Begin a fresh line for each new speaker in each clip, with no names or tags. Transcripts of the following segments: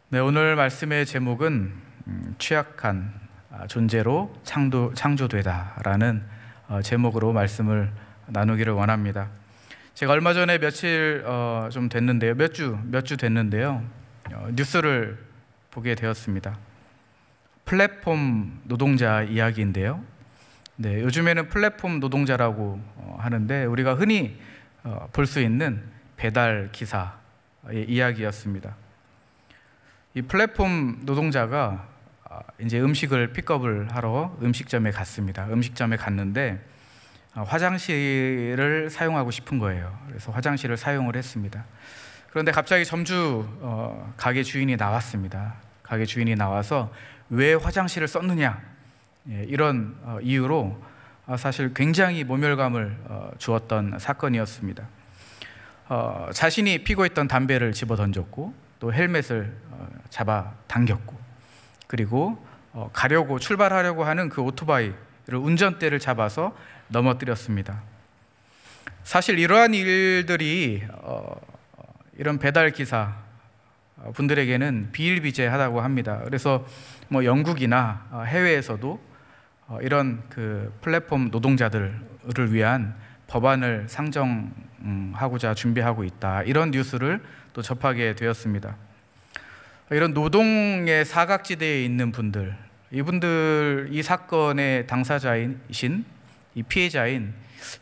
네, 오늘 말씀의 제목은 취약한 존재로 창조되다라는 제목으로 말씀을 나누기를 원합니다. 제가 얼마 전에 며칠 좀 됐는데요, 몇 주 됐는데요, 뉴스를 보게 되었습니다. 플랫폼 노동자 이야기인데요. 네, 요즘에는 플랫폼 노동자라고 하는데 우리가 흔히 볼 수 있는 배달 기사의 이야기였습니다. 이 플랫폼 노동자가 이제 음식을 픽업을 하러 음식점에 갔습니다. 음식점에 갔는데 화장실을 사용하고 싶은 거예요. 그래서 화장실을 사용을 했습니다. 그런데 갑자기 점주 가게 주인이 나왔습니다. 가게 주인이 나와서 왜 화장실을 썼느냐, 이런 이유로 사실 굉장히 모멸감을 주었던 사건이었습니다. 자신이 피고 있던 담배를 집어 던졌고 또 헬멧을 잡아 당겼고, 그리고 출발하려고 하는 그 오토바이를 운전대를 잡아서 넘어뜨렸습니다. 사실 이러한 일들이 이런 배달 기사 분들에게는 비일비재하다고 합니다. 그래서 영국이나 해외에서도 이런 그 플랫폼 노동자들을 위한 법안을 상정하고자 준비하고 있다, 이런 뉴스를 또 접하게 되었습니다. 이런 노동의 사각지대에 있는 분들, 이분들, 이 사건의 당사자이신 이 피해자인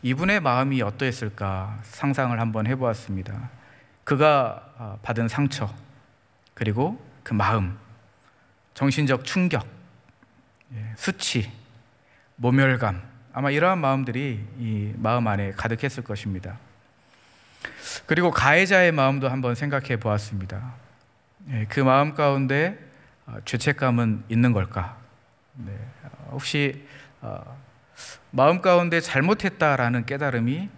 이분의 마음이 어떠했을까 상상을 한번 해보았습니다. 그가 받은 상처, 그리고 그 마음, 정신적 충격, 수치, 모멸감, 아마 이러한 마음들이 이 마음 안에 가득했을 것입니다. 그리고 가해자의 마음도 한번 생각해 보았습니다. 그 마음 가운데 죄책감은 있는 걸까? 혹시 마음 가운데 잘못했다라는 깨달음이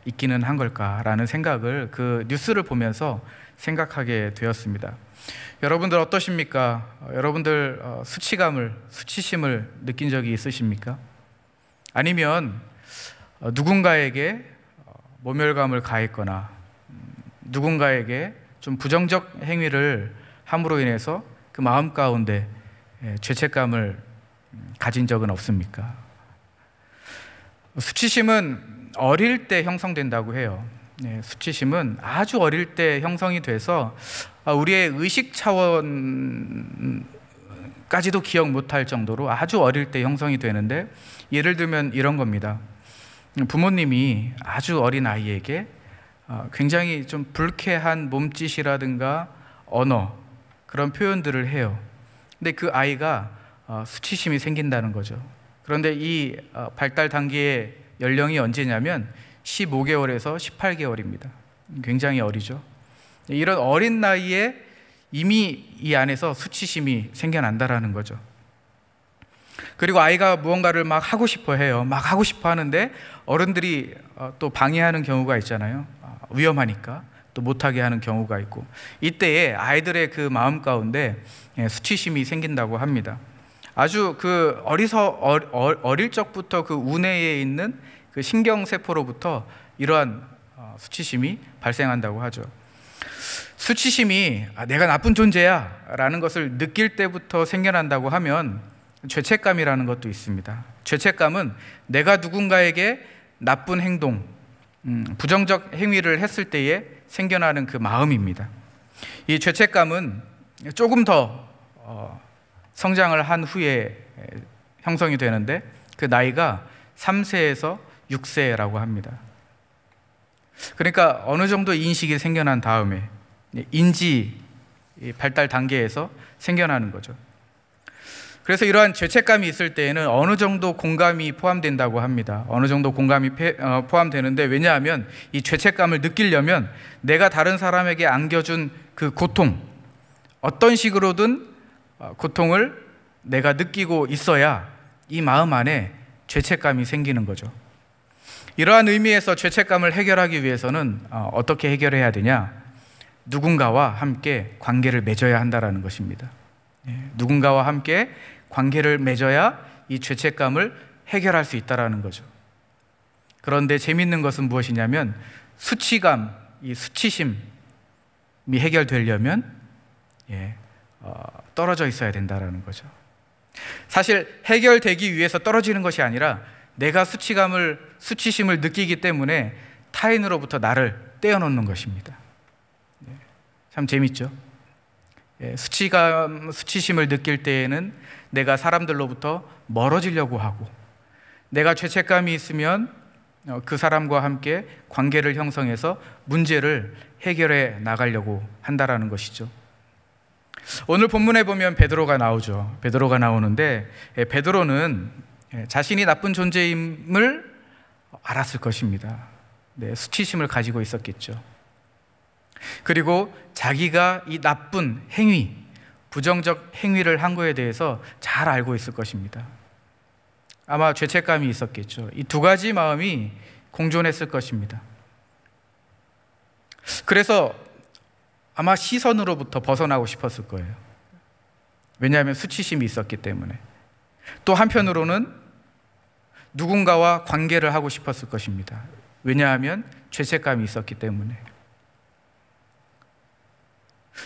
있기는 한 걸까라는 생각을 그 뉴스를 보면서 생각하게 되었습니다. 여러분들 어떠십니까? 여러분들 수치심을 느낀 적이 있으십니까? 아니면 누군가에게 모멸감을 가했거나 누군가에게 좀 부정적 행위를 함으로 인해서 그 마음 가운데 죄책감을 가진 적은 없습니까? 수치심은 어릴 때 형성된다고 해요. 수치심은 아주 어릴 때 형성이 돼서 우리의 의식 차원까지도 기억 못할 정도로 아주 어릴 때 형성이 되는데, 예를 들면 이런 겁니다. 부모님이 아주 어린 아이에게 굉장히 좀 불쾌한 몸짓이라든가 언어, 그런 표현들을 해요. 근데 그 아이가 수치심이 생긴다는 거죠. 그런데 이 발달 단계의 연령이 언제냐면 15개월에서 18개월입니다. 굉장히 어리죠. 이런 어린 나이에 이미 이 안에서 수치심이 생겨난다라는 거죠. 그리고 아이가 무언가를 막 하고 싶어 해요. 막 하고 싶어 하는데 어른들이 또 방해하는 경우가 있잖아요. 위험하니까 또 못하게 하는 경우가 있고, 이때에 아이들의 그 마음 가운데 수치심이 생긴다고 합니다. 아주 그 어릴 적부터 그 우뇌에 있는 그 신경세포로부터 이러한 수치심이 발생한다고 하죠. 수치심이 내가 나쁜 존재야 라는 것을 느낄 때부터 생겨난다고 하면 죄책감이라는 것도 있습니다. 죄책감은 내가 누군가에게 나쁜 행동, 부정적 행위를 했을 때에 생겨나는 그 마음입니다. 이 죄책감은 조금 더 성장을 한 후에 형성이 되는데, 그 나이가 3세에서 6세라고 합니다. 그러니까 어느 정도 인식이 생겨난 다음에 인지 발달 단계에서 생겨나는 거죠. 그래서 이러한 죄책감이 있을 때에는 어느 정도 공감이 포함된다고 합니다. 어느 정도 공감이 포함되는데, 왜냐하면 이 죄책감을 느끼려면 내가 다른 사람에게 안겨준 그 고통, 어떤 식으로든 고통을 내가 느끼고 있어야 이 마음 안에 죄책감이 생기는 거죠. 이러한 의미에서 죄책감을 해결하기 위해서는 어떻게 해결해야 되냐? 누군가와 함께 관계를 맺어야 한다는 것입니다. 누군가와 함께 관계를 맺어야 이 죄책감을 해결할 수 있다는 거죠. 그런데 재미있는 것은 무엇이냐면 수치감, 이 수치심이 해결되려면 떨어져 있어야 된다라는 거죠. 사실 해결되기 위해서 떨어지는 것이 아니라 내가 수치심을 느끼기 때문에 타인으로부터 나를 떼어놓는 것입니다. 참 재밌죠? 수치심을 느낄 때에는 내가 사람들로부터 멀어지려고 하고, 내가 죄책감이 있으면 그 사람과 함께 관계를 형성해서 문제를 해결해 나가려고 한다라는 것이죠. 오늘 본문에 보면 베드로가 나오죠. 베드로가 나오는데 베드로는 자신이 나쁜 존재임을 알았을 것입니다. 수치심을 가지고 있었겠죠. 그리고 자기가 이 나쁜 행위, 부정적 행위를 한 거에 대해서 잘 알고 있을 것입니다. 아마 죄책감이 있었겠죠. 이 두 가지 마음이 공존했을 것입니다. 그래서 아마 시선으로부터 벗어나고 싶었을 거예요. 왜냐하면 수치심이 있었기 때문에. 또 한편으로는 누군가와 관계를 하고 싶었을 것입니다. 왜냐하면 죄책감이 있었기 때문에.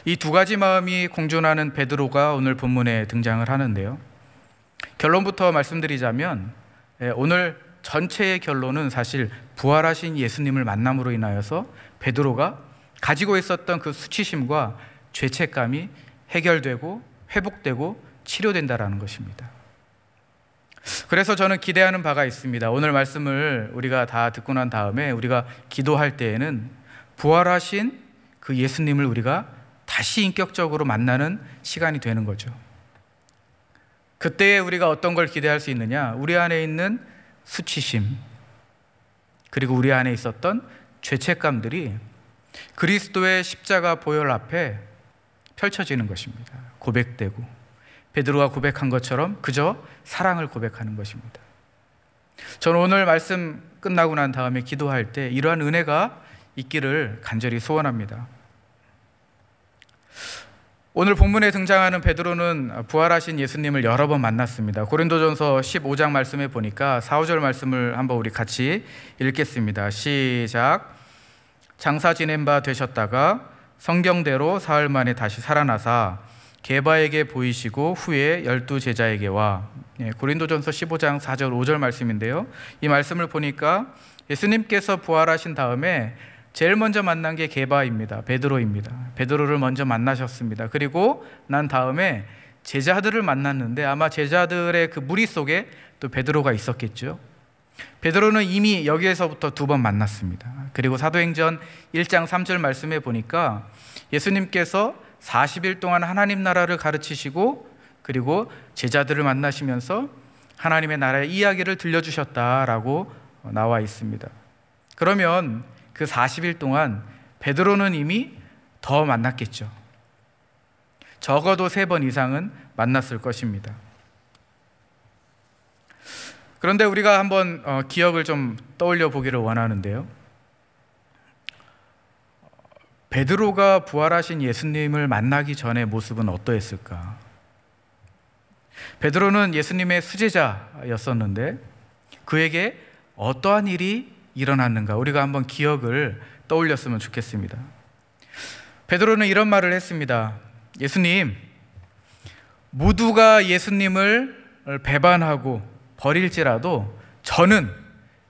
이 두 가지 마음이 공존하는 베드로가 오늘 본문에 등장을 하는데요. 결론부터 말씀드리자면 오늘 전체의 결론은 사실 부활하신 예수님을 만남으로 인하여서 베드로가 가지고 있었던 그 수치심과 죄책감이 해결되고 회복되고 치료된다라는 것입니다. 그래서 저는 기대하는 바가 있습니다. 오늘 말씀을 우리가 다 듣고 난 다음에 우리가 기도할 때에는 부활하신 그 예수님을 우리가 다시 인격적으로 만나는 시간이 되는 거죠. 그때에 우리가 어떤 걸 기대할 수 있느냐? 우리 안에 있는 수치심, 그리고 우리 안에 있었던 죄책감들이 그리스도의 십자가 보혈 앞에 펼쳐지는 것입니다. 고백되고 베드로가 고백한 것처럼 그저 사랑을 고백하는 것입니다. 저는 오늘 말씀 끝나고 난 다음에 기도할 때 이러한 은혜가 있기를 간절히 소원합니다. 오늘 본문에 등장하는 베드로는 부활하신 예수님을 여러 번 만났습니다. 고린도전서 15장 말씀에 보니까 4, 5절 말씀을 한번 우리 같이 읽겠습니다. 시작. 장사 지낸 바 되셨다가 성경대로 사흘 만에 다시 살아나사 게바에게 보이시고 후에 12 제자에게와. 고린도전서 15장 4절 5절 말씀인데요. 이 말씀을 보니까 예수님께서 부활하신 다음에 제일 먼저 만난 게 게바입니다. 베드로입니다. 베드로를 먼저 만나셨습니다. 그리고 난 다음에 제자들을 만났는데 아마 제자들의 그 무리 속에 또 베드로가 있었겠죠. 베드로는 이미 여기에서부터 2번 만났습니다. 그리고 사도행전 1장 3절 말씀에 보니까 예수님께서 40일 동안 하나님 나라를 가르치시고 그리고 제자들을 만나시면서 하나님의 나라의 이야기를 들려주셨다라고 나와 있습니다. 그러면 그 40일 동안 베드로는 이미 더 만났겠죠. 적어도 3번 이상은 만났을 것입니다. 그런데 우리가 한번 기억을 좀 떠올려 보기를 원하는데요. 베드로가 부활하신 예수님을 만나기 전의 모습은 어떠했을까? 베드로는 예수님의 수제자였었는데 그에게 어떠한 일이 일어났는가? 우리가 한번 기억을 떠올렸으면 좋겠습니다. 베드로는 이런 말을 했습니다. 예수님, 모두가 예수님을 배반하고 버릴지라도 저는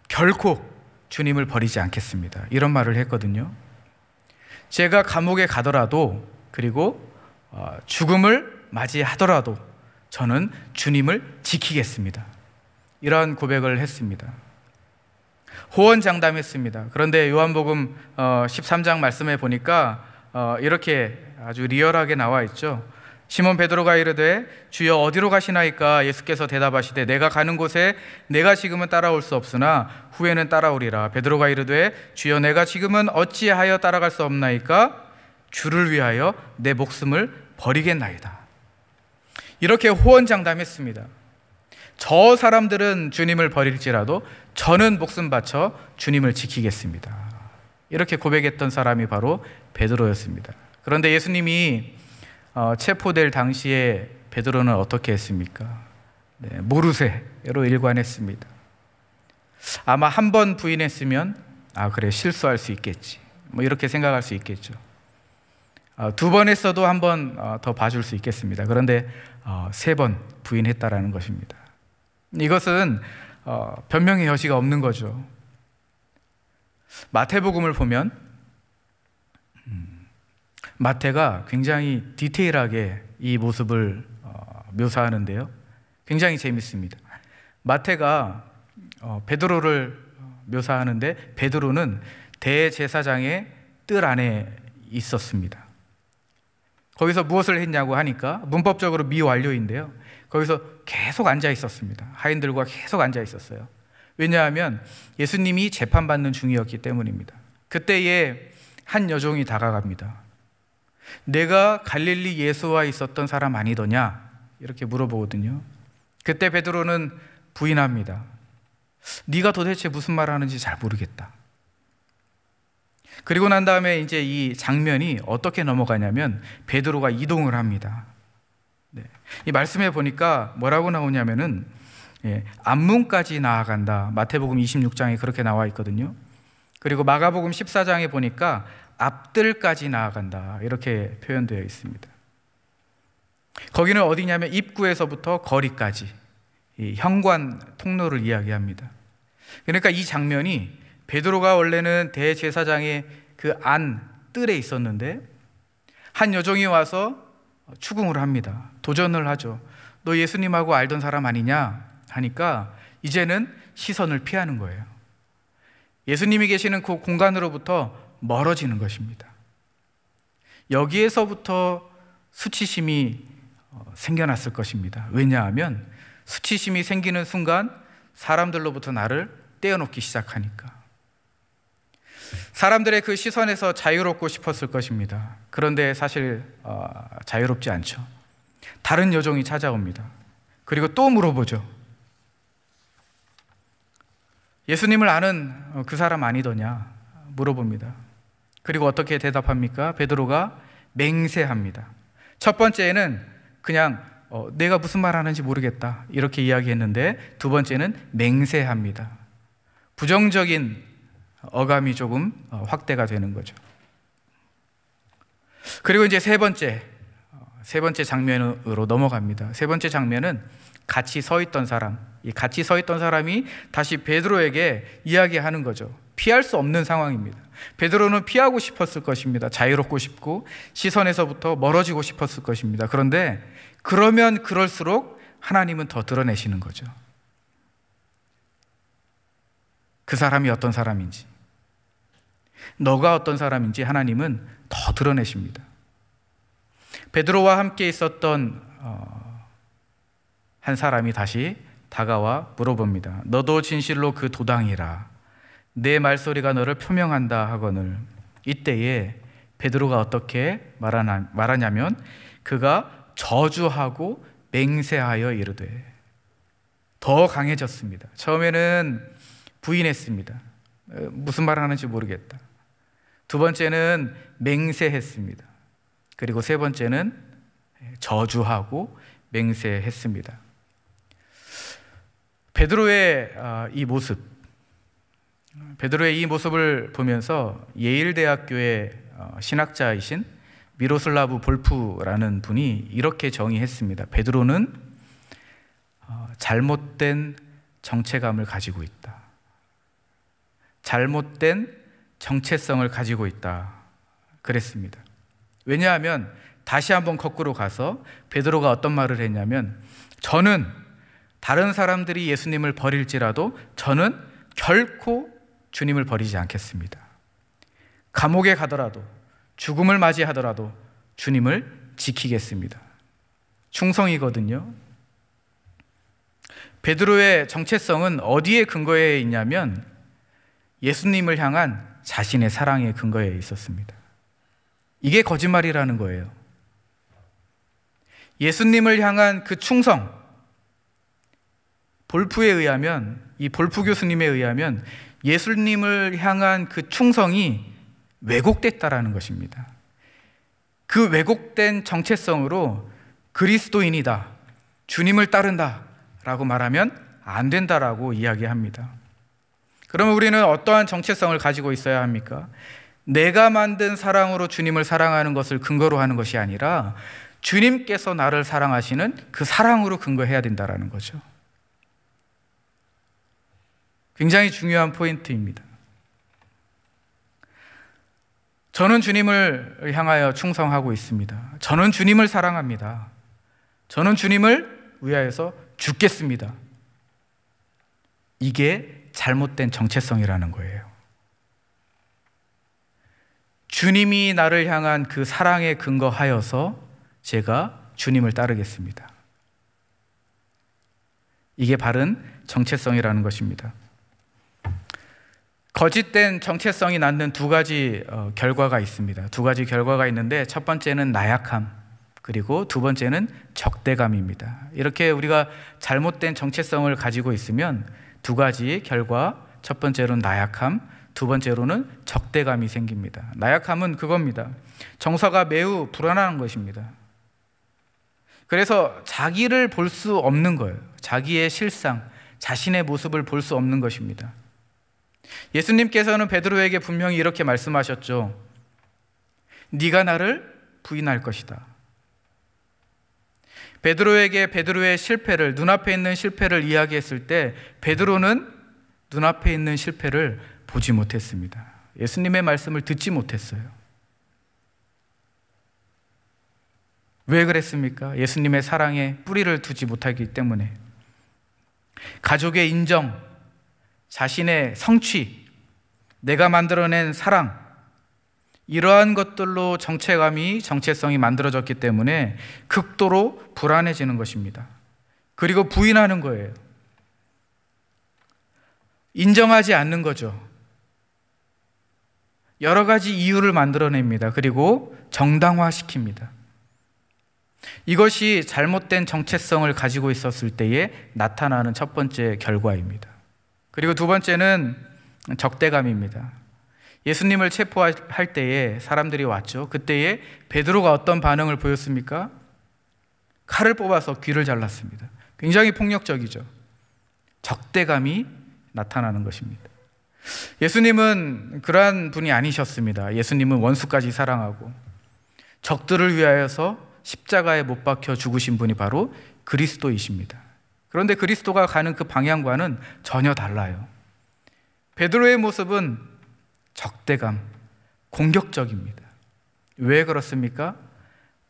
결코 주님을 버리지 않겠습니다. 이런 말을 했거든요. 제가 감옥에 가더라도 그리고 죽음을 맞이하더라도 저는 주님을 지키겠습니다. 이러한 고백을 했습니다. 호언장담했습니다. 그런데 요한복음 13장 말씀에 보니까 이렇게 아주 리얼하게 나와 있죠. 시몬 베드로가 이르되 주여 어디로 가시나이까? 예수께서 대답하시되 내가 가는 곳에 내가 지금은 따라올 수 없으나 후에는 따라오리라. 베드로가 이르되 주여 내가 지금은 어찌하여 따라갈 수 없나이까? 주를 위하여 내 목숨을 버리겠나이다. 이렇게 호언장담했습니다. 저 사람들은 주님을 버릴지라도 저는 목숨 바쳐 주님을 지키겠습니다. 이렇게 고백했던 사람이 바로 베드로였습니다. 그런데 예수님이 체포될 당시에 베드로는 어떻게 했습니까? 모르쇠로 일관했습니다. 아마 한 번 부인했으면 그래 실수할 수 있겠지, 이렇게 생각할 수 있겠죠. 두 번 했어도 한 번 더 봐줄 수 있겠습니다. 그런데 세 번 부인했다라는 것입니다. 이것은 변명의 여지가 없는 거죠. 마태복음을 보면 마태가 굉장히 디테일하게 이 모습을 묘사하는데요, 굉장히 재밌습니다. 마태가 베드로를 묘사하는데 베드로는 대제사장의 뜰 안에 있었습니다. 거기서 무엇을 했냐고 하니까 문법적으로 미완료인데요, 거기서 계속 앉아 있었습니다. 하인들과 계속 앉아 있었어요. 왜냐하면 예수님이 재판받는 중이었기 때문입니다. 그때에 한 여종이 다가갑니다. 내가 갈릴리 예수와 있었던 사람 아니더냐? 이렇게 물어보거든요. 그때 베드로는 부인합니다. 네가 도대체 무슨 말 하는지 잘 모르겠다. 그리고 난 다음에 이제 이 장면이 어떻게 넘어가냐면 베드로가 이동을 합니다. 이 말씀에 보니까 뭐라고 나오냐면은 앞문까지 나아간다. 마태복음 26장에 그렇게 나와 있거든요. 그리고 마가복음 14장에 보니까 앞뜰까지 나아간다, 이렇게 표현되어 있습니다. 거기는 어디냐면 입구에서부터 거리까지, 이 현관 통로를 이야기합니다. 그러니까 이 장면이 베드로가 원래는 대제사장의 그 안 뜰에 있었는데 한 여종이 와서 추궁을 합니다. 도전을 하죠. 너 예수님하고 알던 사람 아니냐 하니까 이제는 시선을 피하는 거예요. 예수님이 계시는 그 공간으로부터 멀어지는 것입니다. 여기에서부터 수치심이 생겨났을 것입니다. 왜냐하면 수치심이 생기는 순간 사람들로부터 나를 떼어놓기 시작하니까. 사람들의 그 시선에서 자유롭고 싶었을 것입니다. 그런데 사실 자유롭지 않죠. 다른 여종이 찾아옵니다. 그리고 또 물어보죠. 예수님을 아는 그 사람 아니더냐 물어봅니다. 그리고 어떻게 대답합니까? 베드로가 맹세합니다. 첫 번째는 그냥 내가 무슨 말 하는지 모르겠다, 이렇게 이야기했는데 두 번째는 맹세합니다. 부정적인 어감이 조금 확대가 되는 거죠. 그리고 이제 세 번째 장면으로 넘어갑니다. 세 번째 장면은 같이 서 있던 사람, 이 같이 서 있던 사람이 다시 베드로에게 이야기하는 거죠. 피할 수 없는 상황입니다. 베드로는 피하고 싶었을 것입니다. 자유롭고 싶고 시선에서부터 멀어지고 싶었을 것입니다. 그런데 그러면 그럴수록 하나님은 더 드러내시는 거죠. 그 사람이 어떤 사람인지, 너가 어떤 사람인지 하나님은 더 드러내십니다. 베드로와 함께 있었던 한 사람이 다시 다가와 물어봅니다. 너도 진실로 그 도당이라 내 말소리가 너를 표명한다 하거늘. 이때에 베드로가 어떻게 말하냐면 그가 저주하고 맹세하여 이르되, 더 강해졌습니다. 처음에는 부인했습니다. 무슨 말 하는지 모르겠다. 두 번째는 맹세했습니다. 그리고 세 번째는 저주하고 맹세했습니다. 베드로의 이 모습을 보면서 예일대학교의 신학자이신 미로슬라브 볼프라는 분이 이렇게 정의했습니다. 베드로는 잘못된 정체감을 가지고 있다. 잘못된 정체성을 가지고 있다, 그랬습니다. 왜냐하면 다시 한번 거꾸로 가서 베드로가 어떤 말을 했냐면, 저는 다른 사람들이 예수님을 버릴지라도 저는 결코 주님을 버리지 않겠습니다. 감옥에 가더라도 죽음을 맞이하더라도 주님을 지키겠습니다. 충성이거든요. 베드로의 정체성은 어디에 근거해 있냐면 예수님을 향한 자신의 사랑에 근거해 있었습니다. 이게 거짓말이라는 거예요. 예수님을 향한 그 충성, 볼프에 의하면, 이 볼프 교수님에 의하면 예수님을 향한 그 충성이 왜곡됐다라는 것입니다. 그 왜곡된 정체성으로 그리스도인이다, 주님을 따른다 라고 말하면 안 된다라고 이야기합니다. 그러면 우리는 어떠한 정체성을 가지고 있어야 합니까? 내가 만든 사랑으로 주님을 사랑하는 것을 근거로 하는 것이 아니라 주님께서 나를 사랑하시는 그 사랑으로 근거해야 된다는 거죠. 굉장히 중요한 포인트입니다. 저는 주님을 향하여 충성하고 있습니다. 저는 주님을 사랑합니다. 저는 주님을 위하여서 죽겠습니다. 이게 잘못된 정체성이라는 거예요. 주님이 나를 향한 그 사랑에 근거하여서 제가 주님을 따르겠습니다. 이게 바른 정체성이라는 것입니다. 거짓된 정체성이 낳는 두 가지 결과가 있습니다. 두 가지 결과가 있는데 첫 번째는 나약함, 그리고 두 번째는 적대감입니다. 이렇게 우리가 잘못된 정체성을 가지고 있으면 두 가지 결과, 첫 번째로는 나약함, 두 번째로는 적대감이 생깁니다. 나약함은 그겁니다. 정서가 매우 불안한 것입니다. 그래서 자기를 볼 수 없는 거예요. 자기의 실상, 자신의 모습을 볼 수 없는 것입니다. 예수님께서는 베드로에게 분명히 이렇게 말씀하셨죠. 네가 나를 부인할 것이다. 베드로에게 베드로의 실패를, 눈앞에 있는 실패를 이야기했을 때 베드로는 눈앞에 있는 실패를 보지 못했습니다. 예수님의 말씀을 듣지 못했어요. 왜 그랬습니까? 예수님의 사랑에 뿌리를 두지 못하기 때문에. 가족의 인정, 자신의 성취, 내가 만들어낸 사랑, 이러한 것들로 정체성이 만들어졌기 때문에 극도로 불안해지는 것입니다. 그리고 부인하는 거예요. 인정하지 않는 거죠. 여러 가지 이유를 만들어냅니다. 그리고 정당화시킵니다. 이것이 잘못된 정체성을 가지고 있었을 때에 나타나는 첫 번째 결과입니다. 그리고 두 번째는 적대감입니다. 예수님을 체포할 때에 사람들이 왔죠. 그때에 베드로가 어떤 반응을 보였습니까? 칼을 뽑아서 귀를 잘랐습니다. 굉장히 폭력적이죠. 적대감이 나타나는 것입니다. 예수님은 그러한 분이 아니셨습니다. 예수님은 원수까지 사랑하고 적들을 위하여서 십자가에 못 박혀 죽으신 분이 바로 그리스도이십니다. 그런데 그리스도가 가는 그 방향과는 전혀 달라요. 베드로의 모습은 적대감, 공격적입니다. 왜 그렇습니까?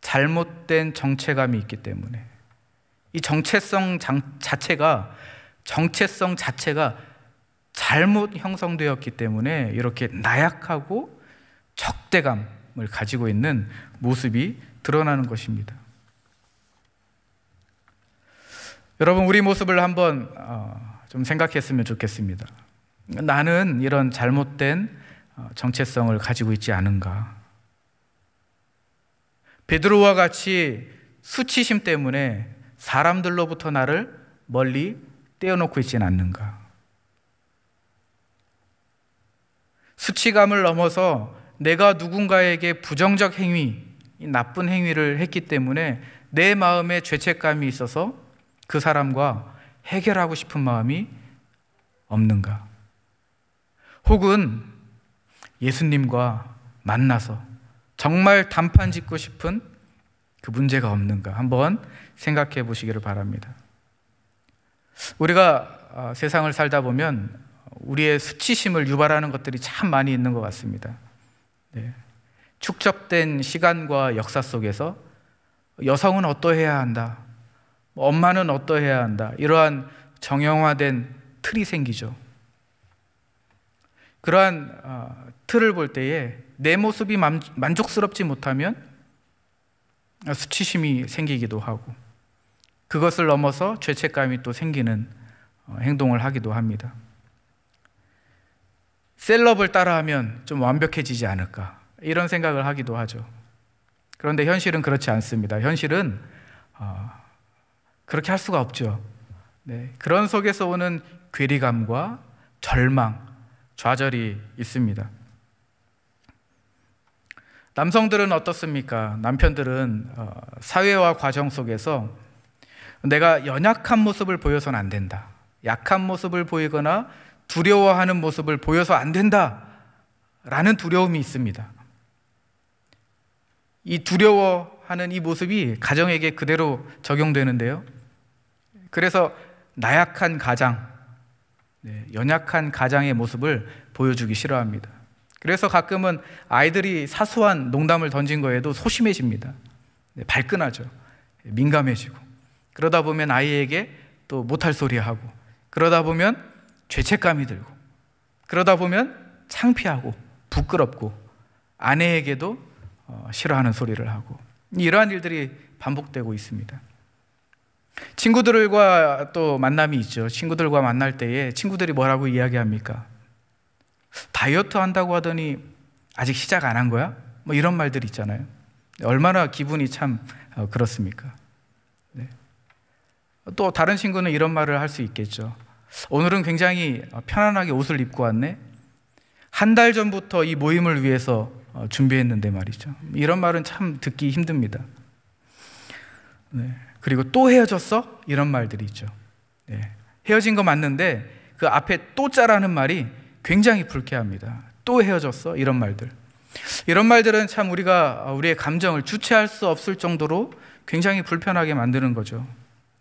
잘못된 정체감이 있기 때문에. 이 정체성 자체가 잘못 형성되었기 때문에 이렇게 나약하고 적대감을 가지고 있는 모습이 드러나는 것입니다. 여러분, 우리 모습을 한번 좀 생각했으면 좋겠습니다. 나는 이런 잘못된 정체성을 가지고 있지 않은가? 베드로와 같이 수치심 때문에 사람들로부터 나를 멀리 떼어놓고 있지는 않는가? 수치감을 넘어서 내가 누군가에게 부정적 행위, 나쁜 행위를 했기 때문에 내 마음에 죄책감이 있어서 그 사람과 해결하고 싶은 마음이 없는가? 혹은 예수님과 만나서 정말 단판 짓고 싶은 그 문제가 없는가? 한번 생각해 보시기를 바랍니다. 우리가 세상을 살다 보면 우리의 수치심을 유발하는 것들이 참 많이 있는 것 같습니다. 네. 축적된 시간과 역사 속에서 여성은 어떠해야 한다, 엄마는 어떠해야 한다, 이러한 정형화된 틀이 생기죠. 그러한 틀을 볼 때에 내 모습이 만족스럽지 못하면 수치심이 생기기도 하고, 그것을 넘어서 죄책감이 또 생기는 행동을 하기도 합니다. 셀럽을 따라하면 좀 완벽해지지 않을까, 이런 생각을 하기도 하죠. 그런데 현실은 그렇지 않습니다. 현실은 그렇게 할 수가 없죠. 네, 그런 속에서 오는 괴리감과 절망, 좌절이 있습니다. 남성들은 어떻습니까? 남편들은 사회와 과정 속에서 내가 연약한 모습을 보여서는 안 된다, 약한 모습을 보이거나 두려워하는 모습을 보여서 안 된다 라는 두려움이 있습니다. 이 두려워하는 이 모습이 가정에게 그대로 적용되는데요. 그래서 나약한 가장, 연약한 가장의 모습을 보여주기 싫어합니다. 그래서 가끔은 아이들이 사소한 농담을 던진 거에도 소심해집니다. 발끈하죠. 민감해지고. 그러다 보면 아이에게 또 못할 소리 하고, 그러다 보면 죄책감이 들고, 그러다 보면 창피하고 부끄럽고 아내에게도 싫어하는 소리를 하고, 이러한 일들이 반복되고 있습니다. 친구들과 또 만남이 있죠. 친구들과 만날 때에 친구들이 뭐라고 이야기합니까? 다이어트 한다고 하더니 아직 시작 안 한 거야? 뭐 이런 말들 있잖아요. 얼마나 기분이 참 그렇습니까? 네. 또 다른 친구는 이런 말을 할 수 있겠죠. 오늘은 굉장히 편안하게 옷을 입고 왔네. 한 달 전부터 이 모임을 위해서 준비했는데 말이죠. 이런 말은 참 듣기 힘듭니다. 네. 그리고 또 헤어졌어? 이런 말들이 있죠. 네. 헤어진 거 맞는데 그 앞에 또 자라는 말이 굉장히 불쾌합니다. 또 헤어졌어? 이런 말들. 이런 말들은 참 우리의 감정을 주체할 수 없을 정도로 굉장히 불편하게 만드는 거죠.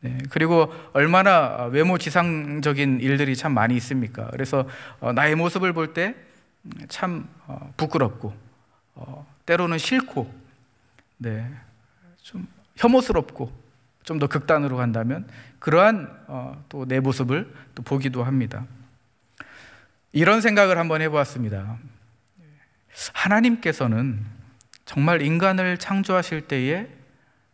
네. 그리고 얼마나 외모 지상적인 일들이 참 많이 있습니까? 그래서 나의 모습을 볼 때 참 부끄럽고 때로는 싫고, 네, 좀 혐오스럽고, 좀 더 극단으로 간다면 그러한 또 내 모습을 또 보기도 합니다. 이런 생각을 한번 해보았습니다. 하나님께서는 정말 인간을 창조하실 때에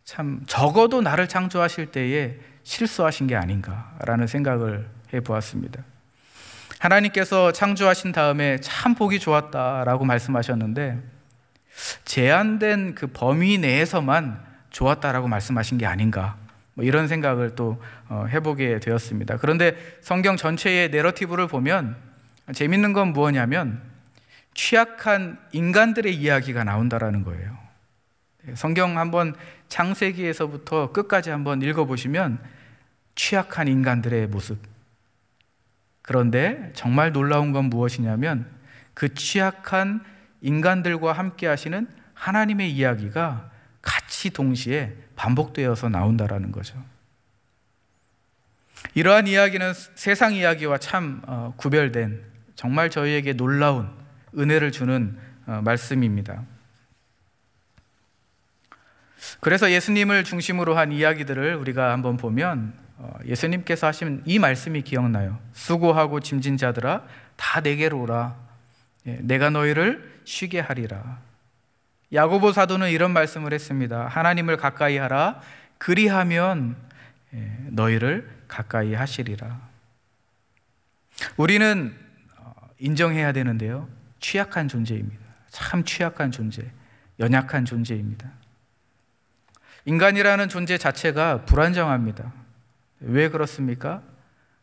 참 적어도 나를 창조하실 때에 실수하신 게 아닌가라는 생각을 해보았습니다. 하나님께서 창조하신 다음에 참 보기 좋았다라고 말씀하셨는데 제한된 그 범위 내에서만 좋았다라고 말씀하신 게 아닌가, 뭐 이런 생각을 또 해보게 되었습니다. 그런데 성경 전체의 내러티브를 보면 재밌는 건 무엇이냐면 취약한 인간들의 이야기가 나온다라는 거예요. 성경 한번 창세기에서부터 끝까지 한번 읽어보시면 취약한 인간들의 모습. 그런데 정말 놀라운 건 무엇이냐면 그 취약한 인간들과 함께 하시는 하나님의 이야기가 같이 동시에 반복되어서 나온다라는 거죠. 이러한 이야기는 세상 이야기와 참 구별된 정말 저희에게 놀라운 은혜를 주는 말씀입니다. 그래서 예수님을 중심으로 한 이야기들을 우리가 한번 보면 예수님께서 하신 이 말씀이 기억나요. 수고하고 짐진 자들아 다 내게로 오라. 내가 너희를 쉬게 하리라. 야고보 사도는 이런 말씀을 했습니다. 하나님을 가까이 하라. 그리하면 너희를 가까이 하시리라. 우리는 인정해야 되는데요, 취약한 존재입니다. 참 취약한 존재, 연약한 존재입니다. 인간이라는 존재 자체가 불안정합니다. 왜 그렇습니까?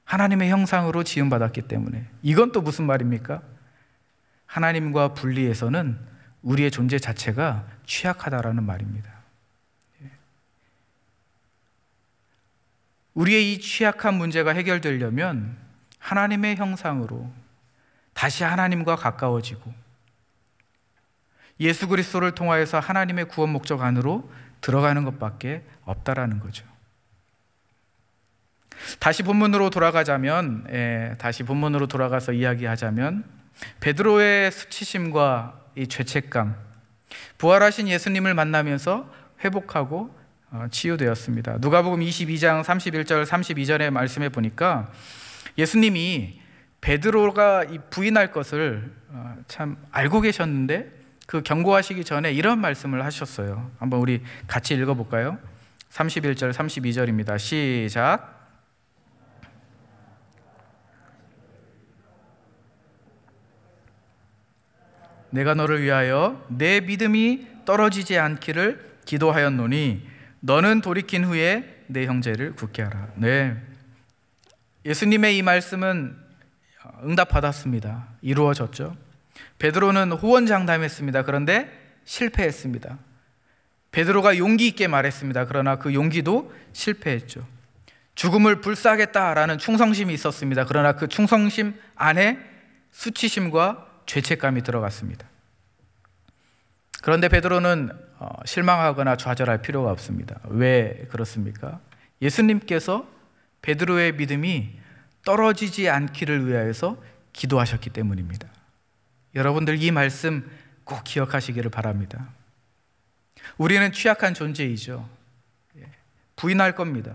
하나님의 형상으로 지음받았기 때문에. 이건 또 무슨 말입니까? 하나님과 분리해서는 우리의 존재 자체가 취약하다라는 말입니다. 우리의 이 취약한 문제가 해결되려면 하나님의 형상으로 다시 하나님과 가까워지고 예수 그리스도를 통하여서 하나님의 구원 목적 안으로 들어가는 것밖에 없다라는 거죠. 다시 본문으로 돌아가서 이야기하자면 베드로의 수치심과 이 죄책감, 부활하신 예수님을 만나면서 회복하고 치유되었습니다. 누가복음 22장 31절 32절의 말씀에 보니까 예수님이 베드로가 부인할 것을 참 알고 계셨는데 그 경고하시기 전에 이런 말씀을 하셨어요. 한번 우리 같이 읽어볼까요? 31절 32절입니다. 시작. 내가 너를 위하여 내 믿음이 떨어지지 않기를 기도하였노니 너는 돌이킨 후에 내 형제를 굳게 하라. 네, 예수님의 이 말씀은 응답받았습니다. 이루어졌죠. 베드로는 호언장담했습니다. 그런데 실패했습니다. 베드로가 용기 있게 말했습니다. 그러나 그 용기도 실패했죠. 죽음을 불사하겠다라는 충성심이 있었습니다. 그러나 그 충성심 안에 수치심과 죄책감이 들어갔습니다. 그런데 베드로는 실망하거나 좌절할 필요가 없습니다. 왜 그렇습니까? 예수님께서 베드로의 믿음이 떨어지지 않기를 위하여서 기도하셨기 때문입니다. 여러분들 이 말씀 꼭 기억하시기를 바랍니다. 우리는 취약한 존재이죠. 부인할 겁니다.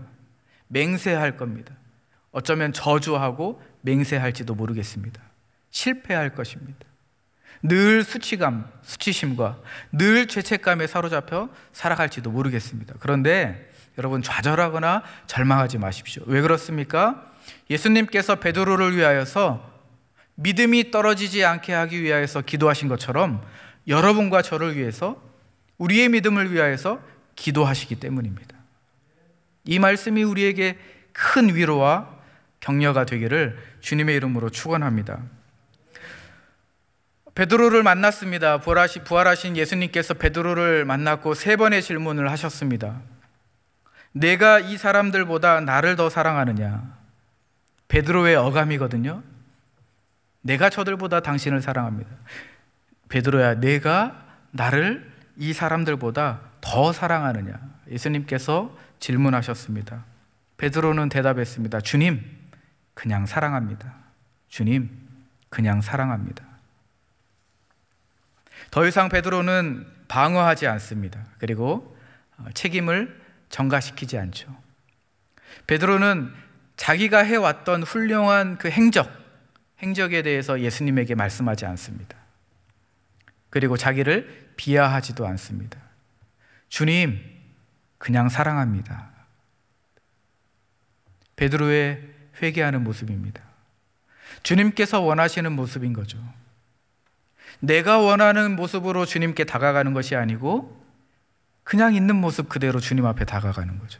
맹세할 겁니다. 어쩌면 저주하고 맹세할지도 모르겠습니다. 실패할 것입니다. 늘 수치감, 수치심과 늘 죄책감에 사로잡혀 살아갈지도 모르겠습니다. 그런데 여러분 좌절하거나 절망하지 마십시오. 왜 그렇습니까? 예수님께서 베드로를 위하여서 믿음이 떨어지지 않게 하기 위하여서 기도하신 것처럼 여러분과 저를 위해서 우리의 믿음을 위하여서 기도하시기 때문입니다. 이 말씀이 우리에게 큰 위로와 격려가 되기를 주님의 이름으로 축원합니다. 베드로를 만났습니다. 부활하신 예수님께서 베드로를 만났고 3번의 질문을 하셨습니다. 내가 이 사람들보다 나를 더 사랑하느냐? 베드로의 어감이거든요. 내가 저들보다 당신을 사랑합니다. 베드로야, 내가 나를 이 사람들보다 더 사랑하느냐? 예수님께서 질문하셨습니다. 베드로는 대답했습니다. 주님, 그냥 사랑합니다. 주님, 그냥 사랑합니다. 더 이상 베드로는 방어하지 않습니다. 그리고 책임을 전가시키지 않죠. 베드로는 자기가 해왔던 훌륭한 그 행적에 대해서 예수님에게 말씀하지 않습니다. 그리고 자기를 비하하지도 않습니다. 주님, 그냥 사랑합니다. 베드로의 회개하는 모습입니다. 주님께서 원하시는 모습인 거죠. 내가 원하는 모습으로 주님께 다가가는 것이 아니고 그냥 있는 모습 그대로 주님 앞에 다가가는 거죠.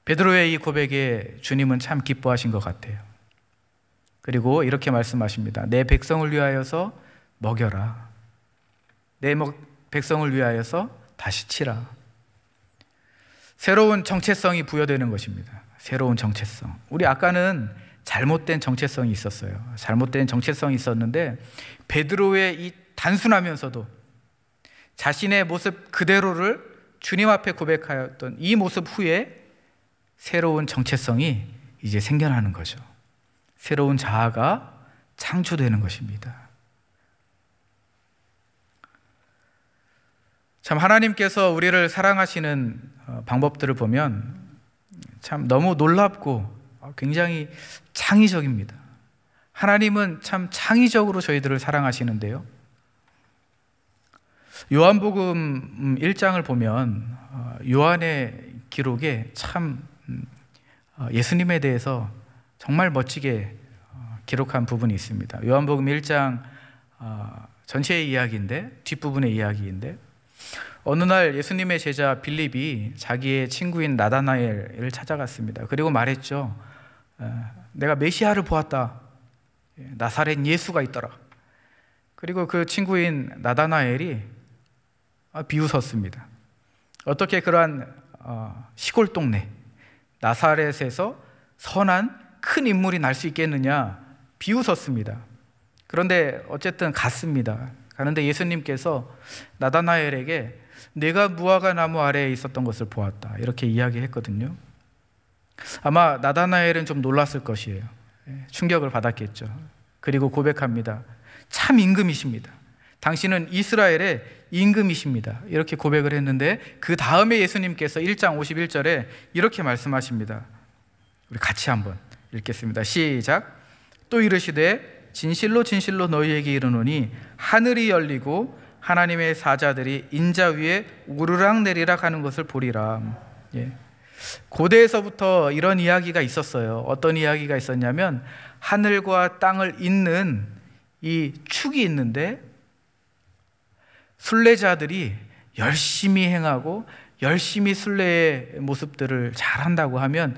베드로의 이 고백에 주님은 참 기뻐하신 것 같아요. 그리고 이렇게 말씀하십니다. 내 백성을 위하여서 먹여라. 내 백성을 위하여서 다시 치라. 새로운 정체성이 부여되는 것입니다. 새로운 정체성. 우리 아까는 잘못된 정체성이 있었어요. 잘못된 정체성이 있었는데 베드로의 이 단순하면서도 자신의 모습 그대로를 주님 앞에 고백하였던 이 모습 후에 새로운 정체성이 이제 생겨나는 거죠. 새로운 자아가 창조되는 것입니다. 참 하나님께서 우리를 사랑하시는 방법들을 보면 참 너무 놀랍고 굉장히 창의적입니다. 하나님은 참 창의적으로 저희들을 사랑하시는데요. 요한복음 1장을 보면 요한의 기록에 참 예수님에 대해서 정말 멋지게 기록한 부분이 있습니다. 요한복음 1장 전체의 이야기인데, 뒷부분의 이야기인데, 어느 날 예수님의 제자 빌립이 자기의 친구인 나다나엘을 찾아갔습니다. 그리고 말했죠. 내가 메시아를 보았다. 나사렛 예수가 있더라. 그리고 그 친구인 나다나엘이 비웃었습니다. 어떻게 그러한 시골 동네 나사렛에서 선한 큰 인물이 날 수 있겠느냐 비웃었습니다. 그런데 어쨌든 갔습니다. 가는데 예수님께서 나다나엘에게 내가 무화과 나무 아래에 있었던 것을 보았다 이렇게 이야기했거든요. 아마 나다나엘은 좀 놀랐을 것이에요. 충격을 받았겠죠. 그리고 고백합니다. 참 임금이십니다. 당신은 이스라엘의 임금이십니다. 이렇게 고백을 했는데 그 다음에 예수님께서 1장 51절에 이렇게 말씀하십니다. 우리 같이 한번 읽겠습니다. 시작. 또 이르시되 진실로 진실로 너희에게 이르노니 하늘이 열리고 하나님의 사자들이 인자 위에 우르락 내리락 하는 것을 보리라. 고대에서부터 이런 이야기가 있었어요. 어떤 이야기가 있었냐면 하늘과 땅을 잇는 이 축이 있는데 순례자들이 열심히 행하고 열심히 순례의 모습들을 잘한다고 하면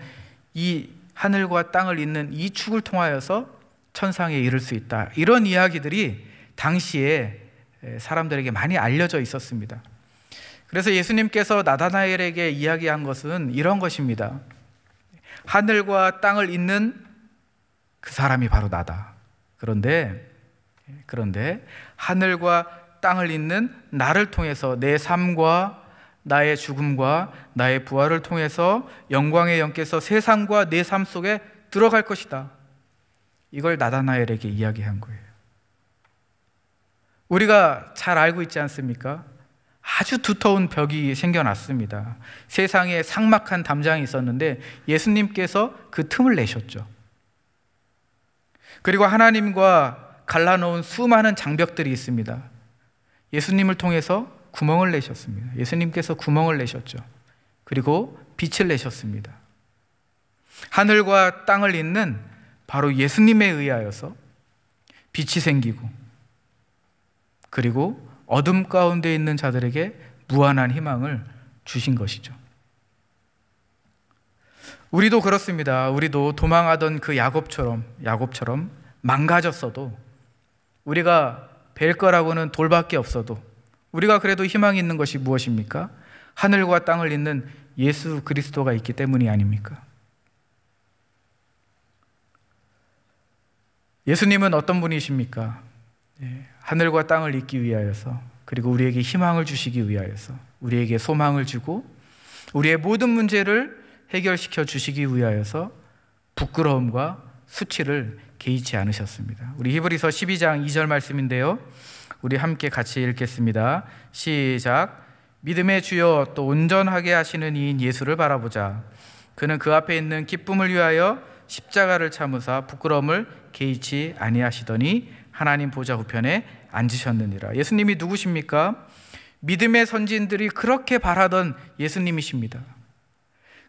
이 하늘과 땅을 잇는 이 축을 통하여서 천상에 이를 수 있다. 이런 이야기들이 당시에 사람들에게 많이 알려져 있었습니다. 그래서 예수님께서 나다나엘에게 이야기한 것은 이런 것입니다. 하늘과 땅을 잇는 그 사람이 바로 나다. 그런데 하늘과 땅을 잇는 나를 통해서 내 삶과 나의 죽음과 나의 부활을 통해서 영광의 영께서 세상과 내 삶 속에 들어갈 것이다. 이걸 나다나엘에게 이야기한 거예요. 우리가 잘 알고 있지 않습니까? 아주 두터운 벽이 생겨났습니다. 세상에 삭막한 담장이 있었는데 예수님께서 그 틈을 내셨죠. 그리고 하나님과 갈라놓은 수많은 장벽들이 있습니다. 예수님을 통해서 구멍을 내셨습니다. 예수님께서 구멍을 내셨죠. 그리고 빛을 내셨습니다. 하늘과 땅을 잇는 바로 예수님에 의하여서 빛이 생기고, 그리고 어둠 가운데 있는 자들에게 무한한 희망을 주신 것이죠. 우리도 그렇습니다. 우리도 도망하던 그 야곱처럼 망가졌어도, 우리가 뵐 거라고는 돌밖에 없어도 우리가 그래도 희망이 있는 것이 무엇입니까? 하늘과 땅을 잇는 예수 그리스도가 있기 때문이 아닙니까? 예수님은 어떤 분이십니까? 하늘과 땅을 잇기 위하여서, 그리고 우리에게 희망을 주시기 위하여서, 우리에게 소망을 주고 우리의 모든 문제를 해결시켜 주시기 위하여서 부끄러움과 수치를 개의치 않으셨습니다. 우리 히브리서 12장 2절 말씀인데요, 우리 함께 같이 읽겠습니다. 시작. 믿음의 주여 또 온전하게 하시는 이인 예수를 바라보자. 그는 그 앞에 있는 기쁨을 위하여 십자가를 참으사 부끄러움을 개의치 아니하시더니 하나님 보좌 우편에 앉으셨느니라. 예수님이 누구십니까? 믿음의 선진들이 그렇게 바라던 예수님이십니다.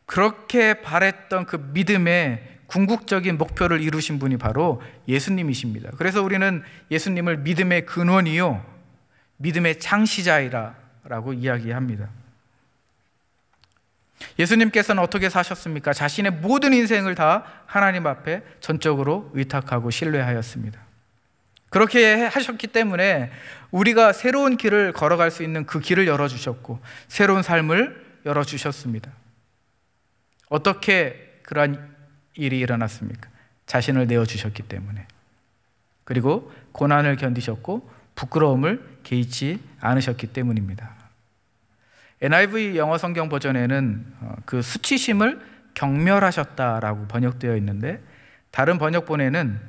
그렇게 바랬던 그 믿음의 궁극적인 목표를 이루신 분이 바로 예수님이십니다. 그래서 우리는 예수님을 믿음의 근원이요 믿음의 창시자이라고 이야기합니다. 예수님께서는 어떻게 사셨습니까? 자신의 모든 인생을 다 하나님 앞에 전적으로 의탁하고 신뢰하였습니다. 그렇게 하셨기 때문에 우리가 새로운 길을 걸어갈 수 있는 그 길을 열어주셨고 새로운 삶을 열어주셨습니다. 어떻게 그러한 일이 일어났습니까? 자신을 내어주셨기 때문에. 그리고 고난을 견디셨고 부끄러움을 개의치 않으셨기 때문입니다. NIV 영어 성경 버전에는 그 수치심을 경멸하셨다라고 번역되어 있는데, 다른 번역본에는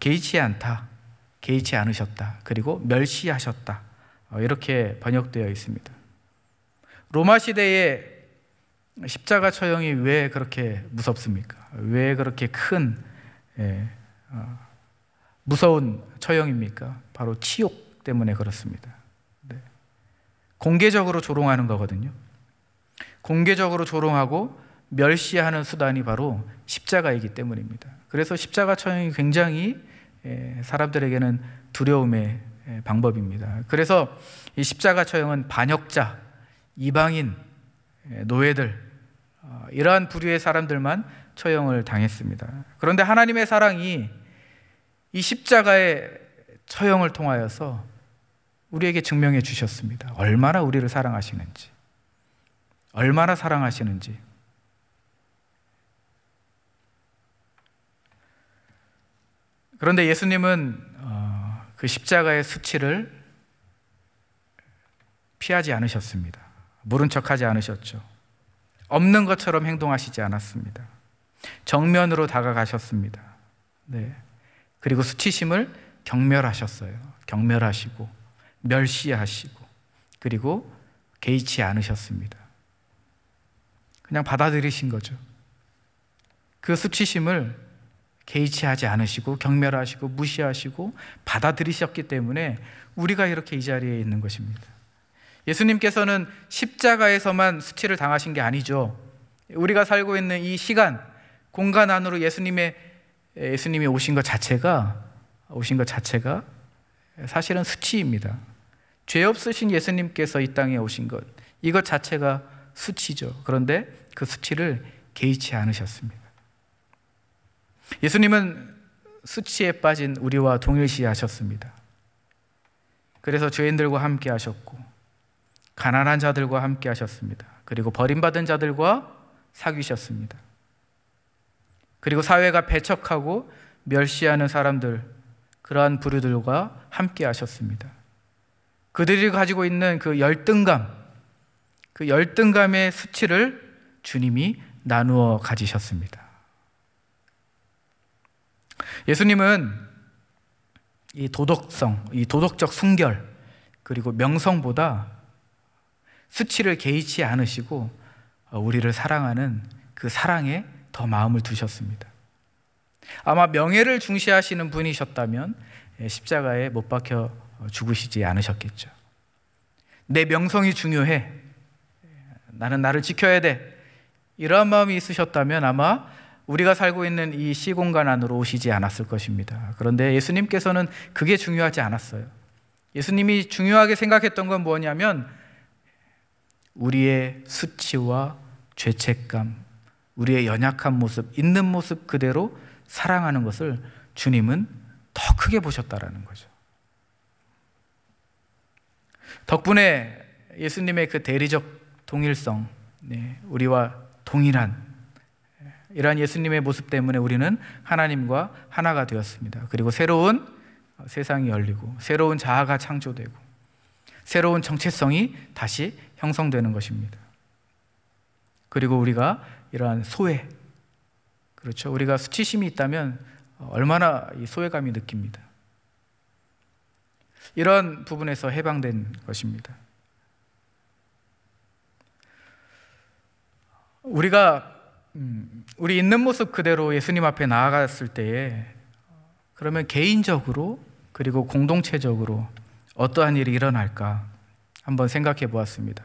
개의치 않다, 개의치 않으셨다, 그리고 멸시하셨다, 이렇게 번역되어 있습니다. 로마 시대에 십자가 처형이 왜 그렇게 무섭습니까? 왜 그렇게 큰 무서운 처형입니까? 바로 치욕 때문에 그렇습니다. 네. 공개적으로 조롱하는 거거든요. 공개적으로 조롱하고 멸시하는 수단이 바로 십자가이기 때문입니다. 그래서 십자가 처형이 굉장히 사람들에게는 두려움의 방법입니다. 그래서 이 십자가 처형은 반역자, 이방인, 노예들, 이러한 부류의 사람들만 처형을 당했습니다. 그런데 하나님의 사랑이 이 십자가의 처형을 통하여서 우리에게 증명해 주셨습니다. 얼마나 우리를 사랑하시는지, 얼마나 사랑하시는지. 그런데 예수님은 그 십자가의 수치를 피하지 않으셨습니다. 모른 척하지 않으셨죠. 없는 것처럼 행동하시지 않았습니다. 정면으로 다가가셨습니다. 네. 그리고 수치심을 경멸하셨어요. 경멸하시고 멸시하시고, 그리고 개의치 않으셨습니다. 그냥 받아들이신 거죠. 그 수치심을 개의치 하지 않으시고 경멸하시고 무시하시고 받아들이셨기 때문에 우리가 이렇게 이 자리에 있는 것입니다. 예수님께서는 십자가에서만 수치를 당하신 게 아니죠. 우리가 살고 있는 이 시간, 공간 안으로 예수님이 오신 것 자체가 사실은 수치입니다. 죄 없으신 예수님께서 이 땅에 오신 것, 이것 자체가 수치죠. 그런데 그 수치를 개의치 않으셨습니다. 예수님은 수치에 빠진 우리와 동일시하셨습니다. 그래서 죄인들과 함께 하셨고 가난한 자들과 함께 하셨습니다. 그리고 버림받은 자들과 사귀셨습니다. 그리고 사회가 배척하고 멸시하는 사람들, 그러한 부류들과 함께 하셨습니다. 그들이 가지고 있는 그 열등감, 그 열등감의 수치를 주님이 나누어 가지셨습니다. 예수님은 이 도덕성, 이 도덕적 순결, 그리고 명성보다 수치를 개의치 않으시고 우리를 사랑하는 그 사랑에 더 마음을 두셨습니다. 아마 명예를 중시하시는 분이셨다면 십자가에 못 박혀 죽으시지 않으셨겠죠. 내 명성이 중요해, 나는 나를 지켜야 돼, 이러한 마음이 있으셨다면 아마 우리가 살고 있는 이 시공간 안으로 오시지 않았을 것입니다. 그런데 예수님께서는 그게 중요하지 않았어요. 예수님이 중요하게 생각했던 건 뭐냐면 우리의 수치와 죄책감, 우리의 연약한 모습, 있는 모습 그대로 사랑하는 것을 주님은 더 크게 보셨다라는 거죠. 덕분에 예수님의 그 대리적 동일성, 우리와 동일한 이러한 예수님의 모습 때문에 우리는 하나님과 하나가 되었습니다. 그리고 새로운 세상이 열리고 새로운 자아가 창조되고 새로운 정체성이 다시 형성되는 것입니다. 그리고 우리가 이러한 소외, 그렇죠, 우리가 수치심이 있다면 얼마나 이 소외감이 느낍니다. 이런 부분에서 해방된 것입니다. 우리가 우리 있는 모습 그대로 예수님 앞에 나아갔을 때에 그러면 개인적으로 그리고 공동체적으로 어떠한 일이 일어날까 한번 생각해 보았습니다.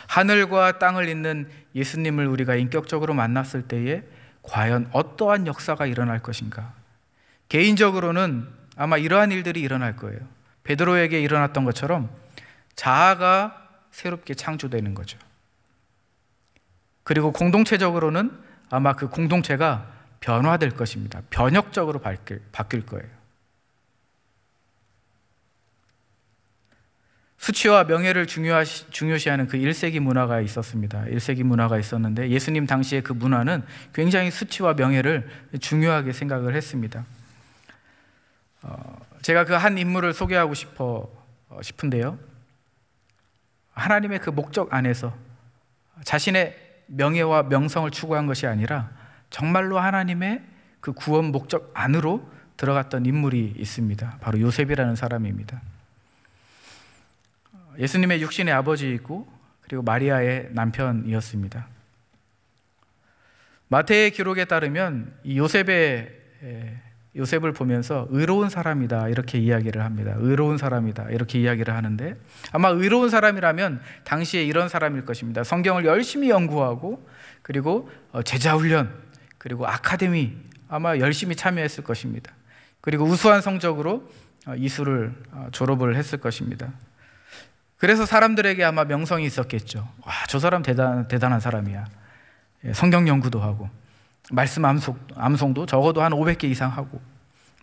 하늘과 땅을 잇는 예수님을 우리가 인격적으로 만났을 때에 과연 어떠한 역사가 일어날 것인가? 개인적으로는 아마 이러한 일들이 일어날 거예요. 베드로에게 일어났던 것처럼 자아가 새롭게 창조되는 거죠. 그리고 공동체적으로는 아마 그 공동체가 변화될 것입니다. 변혁적으로 바뀔 거예요. 수치와 명예를 중요시하는 그 1세기 문화가 있었습니다. 1세기 문화가 있었는데 예수님 당시에 그 문화는 굉장히 수치와 명예를 중요하게 생각을 했습니다. 제가 그 한 인물을 소개하고 싶은데요. 하나님의 그 목적 안에서 자신의 명예와 명성을 추구한 것이 아니라 정말로 하나님의 그 구원 목적 안으로 들어갔던 인물이 있습니다. 바로 요셉이라는 사람입니다. 예수님의 육신의 아버지이고 그리고 마리아의 남편이었습니다. 마태의 기록에 따르면 이 요셉을 보면서 의로운 사람이다 이렇게 이야기를 합니다. 의로운 사람이다 이렇게 이야기를 하는데 아마 의로운 사람이라면 당시에 이런 사람일 것입니다. 성경을 열심히 연구하고 그리고 제자훈련 그리고 아카데미 아마 열심히 참여했을 것입니다. 그리고 우수한 성적으로 이수를 졸업을 했을 것입니다. 그래서 사람들에게 아마 명성이 있었겠죠. 와, 저 사람 대단한 사람이야. 성경 연구도 하고 말씀 암송도 적어도 한 500개 이상 하고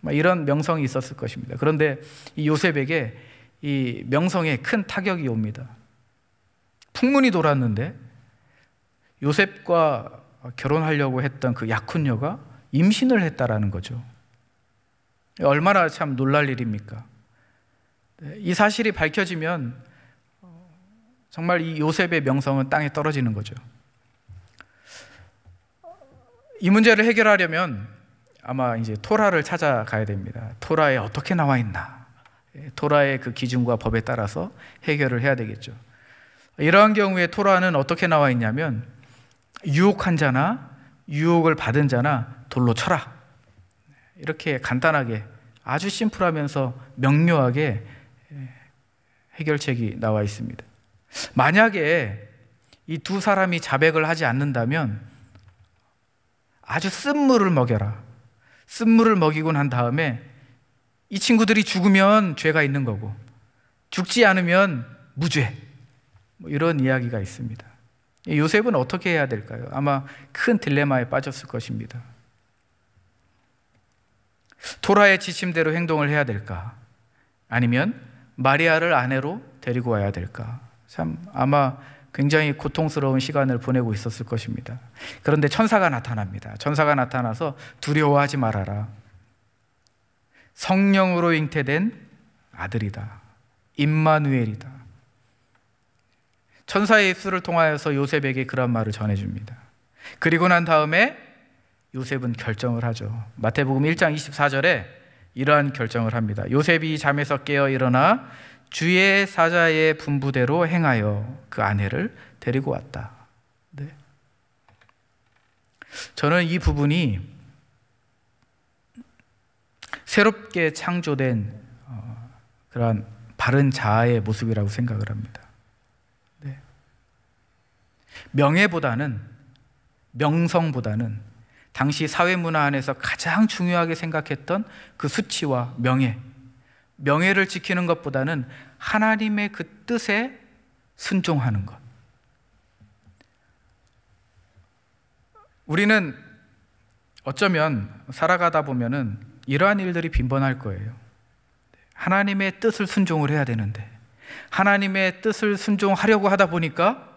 이런 명성이 있었을 것입니다. 그런데 이 요셉에게 이 명성에 큰 타격이 옵니다. 풍문이 돌았는데 요셉과 결혼하려고 했던 그 약혼녀가 임신을 했다라는 거죠. 얼마나 참 놀랄 일입니까? 이 사실이 밝혀지면 정말 이 요셉의 명성은 땅에 떨어지는 거죠. 이 문제를 해결하려면 아마 이제 토라를 찾아가야 됩니다. 토라에 어떻게 나와 있나? 토라의 그 기준과 법에 따라서 해결을 해야 되겠죠. 이러한 경우에 토라는 어떻게 나와 있냐면 유혹한 자나 유혹을 받은 자나 돌로 쳐라. 이렇게 간단하게 아주 심플하면서 명료하게 해결책이 나와 있습니다. 만약에 이 두 사람이 자백을 하지 않는다면 아주 쓴물을 먹여라. 쓴물을 먹이고 난 다음에 이 친구들이 죽으면 죄가 있는 거고 죽지 않으면 무죄. 이런 이야기가 있습니다. 요셉은 어떻게 해야 될까요? 아마 큰 딜레마에 빠졌을 것입니다. 토라의 지침대로 행동을 해야 될까? 아니면 마리아를 아내로 데리고 와야 될까? 참 아마 굉장히 고통스러운 시간을 보내고 있었을 것입니다. 그런데 천사가 나타납니다. 천사가 나타나서 두려워하지 말아라. 성령으로 잉태된 아들이다. 임마누엘이다. 천사의 입술을 통하여서 요셉에게 그런 말을 전해줍니다. 그리고 난 다음에 요셉은 결정을 하죠. 마태복음 1장 24절에 이러한 결정을 합니다. 요셉이 잠에서 깨어 일어나 주의 사자의 분부대로 행하여 그 아내를 데리고 왔다. 네. 저는 이 부분이 새롭게 창조된 그러한 바른 자아의 모습이라고 생각을 합니다. 네. 명성보다는 당시 사회문화 안에서 가장 중요하게 생각했던 그 수치와 명예를 지키는 것보다는 하나님의 그 뜻에 순종하는 것. 우리는 어쩌면 살아가다 보면은 이러한 일들이 빈번할 거예요. 하나님의 뜻을 순종을 해야 되는데 하나님의 뜻을 순종하려고 하다 보니까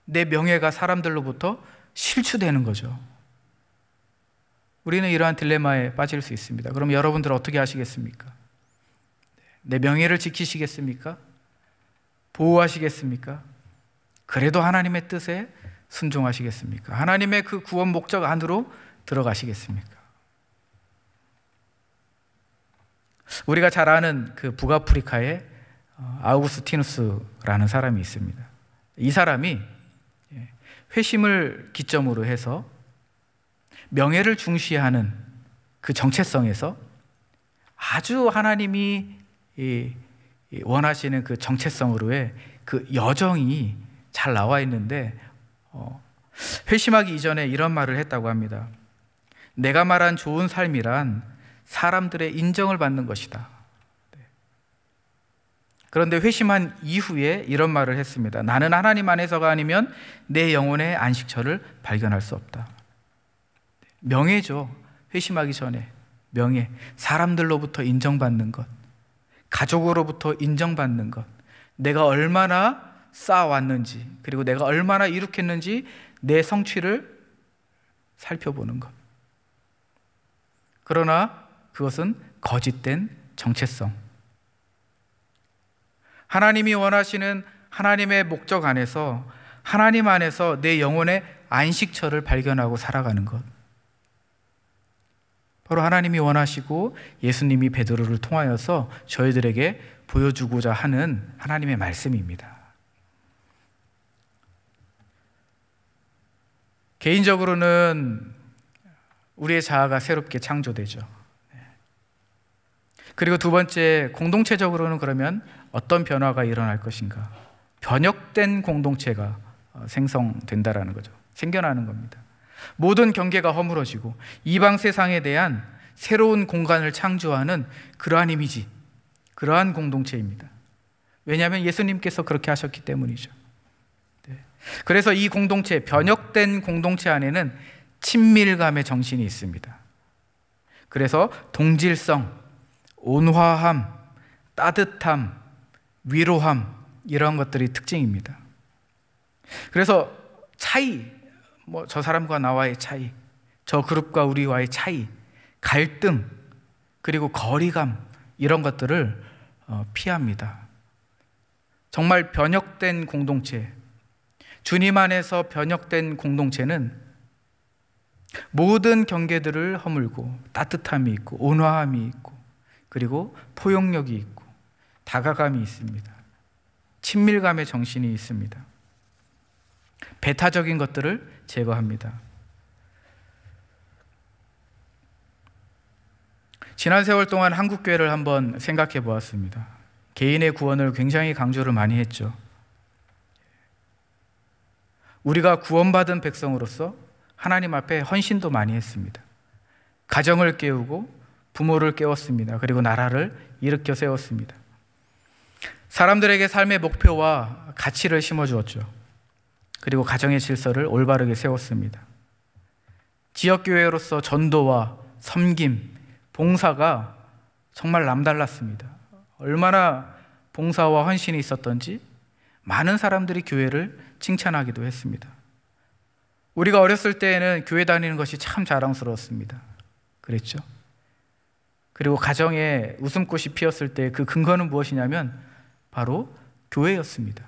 내 명예가 사람들로부터 실추되는 거죠. 우리는 이러한 딜레마에 빠질 수 있습니다. 그럼 여러분들 어떻게 하시겠습니까? 내 명예를 지키시겠습니까? 보호하시겠습니까? 그래도 하나님의 뜻에 순종하시겠습니까? 하나님의 그 구원 목적 안으로 들어가시겠습니까? 우리가 잘 아는 그 북아프리카의 아우구스티누스라는 사람이 있습니다. 이 사람이 회심을 기점으로 해서 명예를 중시하는 그 정체성에서 아주 하나님이 원하시는 그 정체성으로의 그 여정이 잘 나와 있는데 회심하기 이전에 이런 말을 했다고 합니다. 내가 말한 좋은 삶이란 사람들의 인정을 받는 것이다. 그런데 회심한 이후에 이런 말을 했습니다. 나는 하나님 안에서가 아니면 내 영혼의 안식처를 발견할 수 없다. 명예죠. 회심하기 전에 명예, 사람들로부터 인정받는 것, 가족으로부터 인정받는 것, 내가 얼마나 쌓아왔는지, 그리고 내가 얼마나 이룩했는지 내 성취를 살펴보는 것. 그러나 그것은 거짓된 정체성. 하나님이 원하시는 하나님의 목적 안에서 하나님 안에서 내 영혼의 안식처를 발견하고 살아가는 것. 바로 하나님이 원하시고 예수님이 베드로를 통하여서 저희들에게 보여주고자 하는 하나님의 말씀입니다. 개인적으로는 우리의 자아가 새롭게 창조되죠. 그리고 두 번째, 공동체적으로는 그러면 어떤 변화가 일어날 것인가? 변혁된 공동체가 생성된다라는 거죠. 생겨나는 겁니다. 모든 경계가 허물어지고 이방 세상에 대한 새로운 공간을 창조하는 그러한 이미지, 그러한 공동체입니다. 왜냐하면 예수님께서 그렇게 하셨기 때문이죠. 그래서 이 공동체, 변혁된 공동체 안에는 친밀감의 정신이 있습니다. 그래서 동질성, 온화함, 따뜻함, 위로함, 이런 것들이 특징입니다. 그래서 차이, 저 사람과 나와의 차이, 저 그룹과 우리와의 차이, 갈등, 그리고 거리감, 이런 것들을 피합니다. 정말 변혁된 공동체, 주님 안에서 변혁된 공동체는 모든 경계들을 허물고 따뜻함이 있고 온화함이 있고 그리고 포용력이 있고 다가감이 있습니다. 친밀감의 정신이 있습니다. 배타적인 것들을 제거합니다. 지난 세월 동안 한국교회를 한번 생각해 보았습니다. 개인의 구원을 굉장히 강조를 많이 했죠. 우리가 구원받은 백성으로서 하나님 앞에 헌신도 많이 했습니다. 가정을 깨우고 부모를 깨웠습니다. 그리고 나라를 일으켜 세웠습니다. 사람들에게 삶의 목표와 가치를 심어주었죠. 그리고 가정의 질서를 올바르게 세웠습니다. 지역교회로서 전도와 섬김, 봉사가 정말 남달랐습니다. 얼마나 봉사와 헌신이 있었던지 많은 사람들이 교회를 칭찬하기도 했습니다. 우리가 어렸을 때에는 교회 다니는 것이 참 자랑스러웠습니다. 그랬죠? 그리고 가정에 웃음꽃이 피었을 때 그 근거는 무엇이냐면 바로 교회였습니다.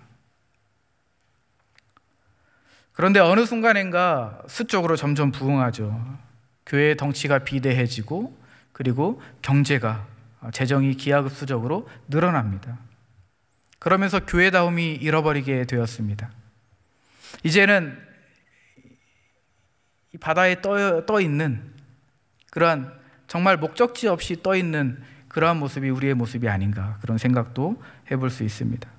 그런데 어느 순간인가 수 쪽으로 점점 부흥하죠. 교회의 덩치가 비대해지고 그리고 경제가, 재정이 기하급수적으로 늘어납니다. 그러면서 교회다움이 잃어버리게 되었습니다. 이제는 이 바다에 떠 있는 그러한 정말 목적지 없이 떠 있는 그러한 모습이 우리의 모습이 아닌가, 그런 생각도 해볼 수 있습니다.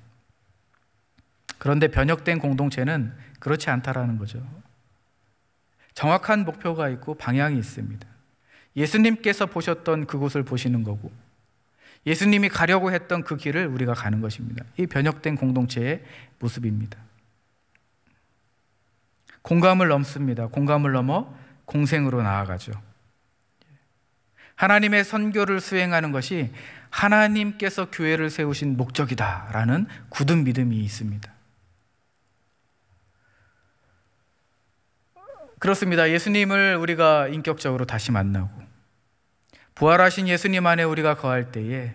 그런데 변혁된 공동체는 그렇지 않다라는 거죠. 정확한 목표가 있고 방향이 있습니다. 예수님께서 보셨던 그곳을 보시는 거고, 예수님이 가려고 했던 그 길을 우리가 가는 것입니다. 이 변혁된 공동체의 모습입니다. 공감을 넘습니다. 공감을 넘어 공생으로 나아가죠. 하나님의 선교를 수행하는 것이 하나님께서 교회를 세우신 목적이다라는 굳은 믿음이 있습니다. 그렇습니다. 예수님을 우리가 인격적으로 다시 만나고 부활하신 예수님 안에 우리가 거할 때에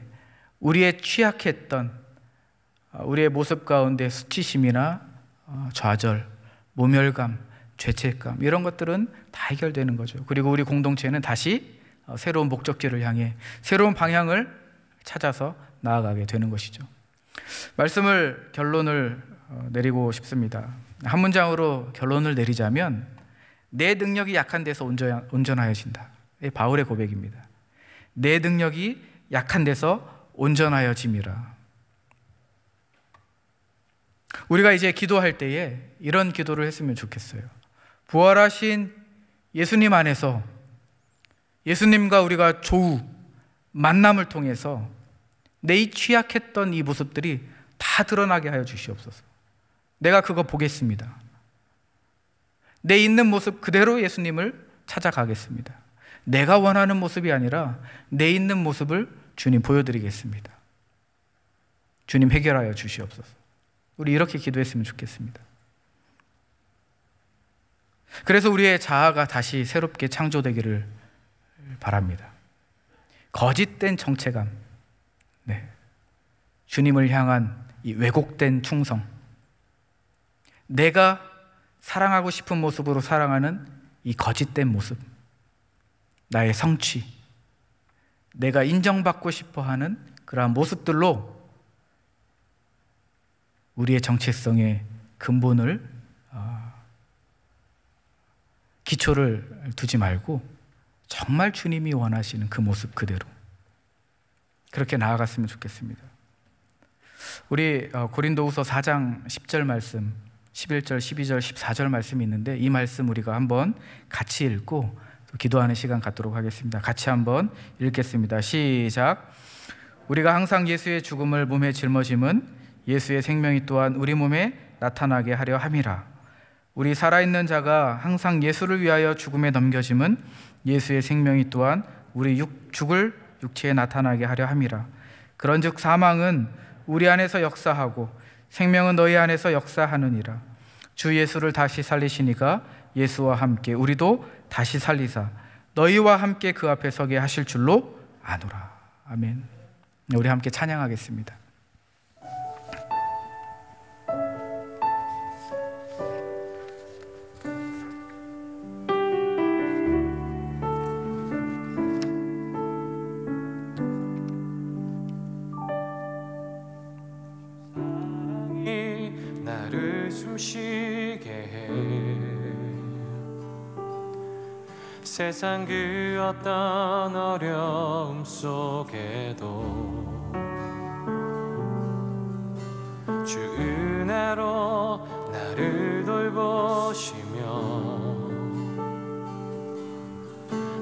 우리의 취약했던 우리의 모습 가운데 수치심이나 좌절, 모멸감, 죄책감, 이런 것들은 다 해결되는 거죠. 그리고 우리 공동체는 다시 새로운 목적지를 향해 새로운 방향을 찾아서 나아가게 되는 것이죠. 말씀을 결론을 내리고 싶습니다. 한 문장으로 결론을 내리자면 내 능력이 약한 데서 온전하여진다. 바울의 고백입니다. 내 능력이 약한 데서 온전하여짐이라. 우리가 이제 기도할 때에 이런 기도를 했으면 좋겠어요. 부활하신 예수님 안에서 예수님과 우리가 조우, 만남을 통해서 내 이 취약했던 이 모습들이 다 드러나게 하여 주시옵소서. 내가 그거 보겠습니다. 내 있는 모습 그대로 예수님을 찾아가겠습니다. 내가 원하는 모습이 아니라 내 있는 모습을 주님 보여드리겠습니다. 주님 해결하여 주시옵소서. 우리 이렇게 기도했으면 좋겠습니다. 그래서 우리의 자아가 다시 새롭게 창조되기를 바랍니다. 거짓된 정체감, 주님을 향한 이 왜곡된 충성, 내가 사랑하고 싶은 모습으로 사랑하는 이 거짓된 모습, 나의 성취, 내가 인정받고 싶어하는 그러한 모습들로 우리의 정체성의 근본을, 기초를 두지 말고 정말 주님이 원하시는 그 모습 그대로 그렇게 나아갔으면 좋겠습니다. 우리 고린도후서 4장 10절 말씀, 11절, 12절, 14절 말씀이 있는데 이 말씀 우리가 한번 같이 읽고 또 기도하는 시간 갖도록 하겠습니다. 같이 한번 읽겠습니다. 시작. 우리가 항상 예수의 죽음을 몸에 짊어짐은 예수의 생명이 또한 우리 몸에 나타나게 하려 함이라. 우리 살아있는 자가 항상 예수를 위하여 죽음에 넘겨짐은 예수의 생명이 또한 우리 죽을 육체에 나타나게 하려 함이라. 그런즉 사망은 우리 안에서 역사하고 생명은 너희 안에서 역사하느니라. 주 예수를 다시 살리시니가 예수와 함께 우리도 다시 살리사 너희와 함께 그 앞에 서게 하실 줄로 아노라. 아멘. 우리 함께 찬양하겠습니다.
숨쉬게 해 세상 그 어떤 어려움 속에도 주 은혜로 나를 돌보시며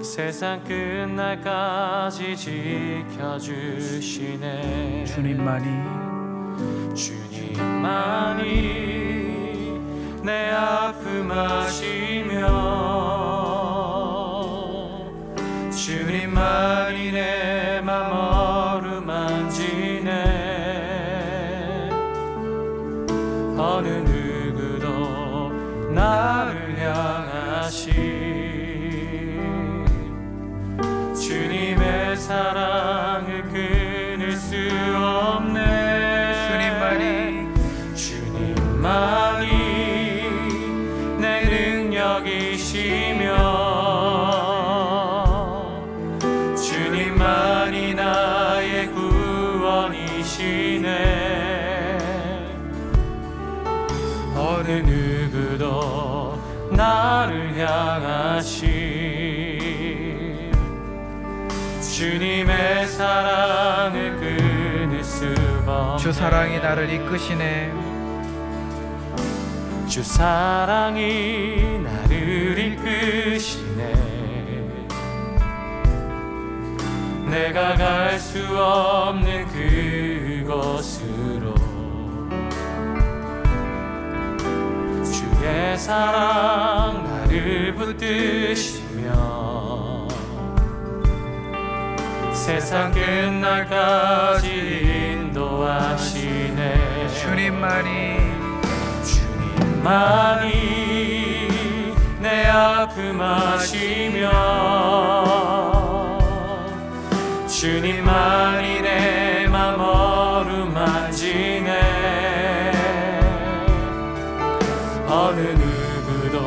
세상 끝날까지 지켜주시네. 주님만이 내 아픔 아시며 주님만이 내 맘 어루만지네. 어느 누구도 나를 향하시 주님의 사랑을 끊을 수 없네. 주님만이 내 능력이시며 주님만이 나의 구원이시네. 어느 누구도 나를 향하시 주님의 사랑을 끊을 수가 없네.
주 사랑이 나를 이끄시네.
주 사랑이 나를 이끄시네. 내가 갈 수 없는 그곳으로 주의 사랑 나를 붙드시며 세상 끝날까지 인도하시네. 주님만이 내 아픔 아시며 주님만이 내 맘 어루만지네. 어느 누구도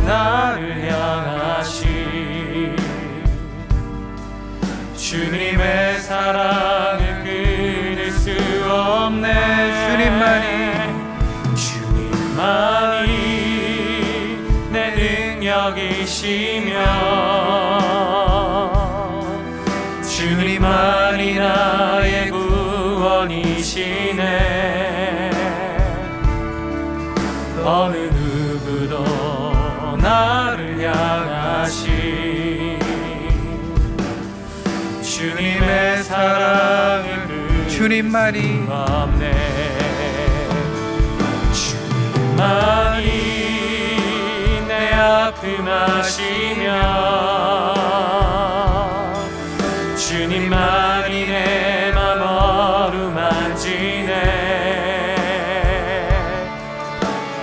나를 향하시 주님의 사랑을 끊을 수 없네. 주님만이 내 능력이시며 주님만이 나의 구원이시네. 어느 누구도 나를 향하시 주님의 사랑을
주님만이
없네. 주님만이 내 아픔 아시며 주님만이 내 맘 어루만지네.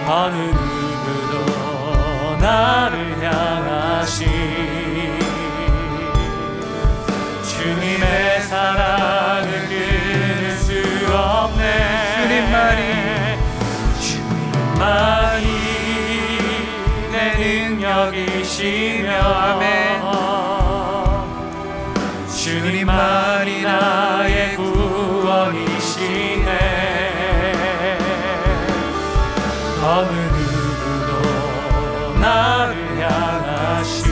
어느 누구도 나를 향하시 주님의 사랑을 끊을 수 없네. 주님만이 내 능력이시며 주님만이 나의 구원이시네. 어느 누구도 나를 향하시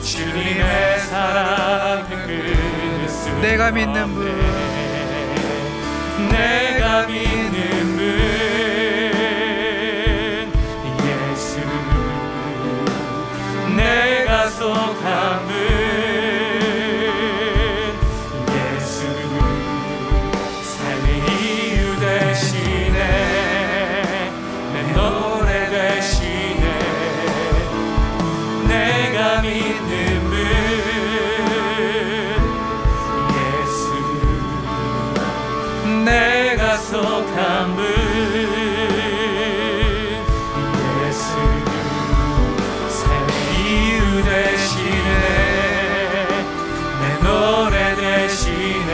주님의 사랑을 끊을 수
내가 믿는 분,
내가 믿는 분 예수, 내가 속한 분 예수, 삶의 이유 되시네. 내 노래 되시네. 내가 믿는 분 예수, 내가 속한 분 예수, 삶의 이유 되시네. 내 노래 되시네.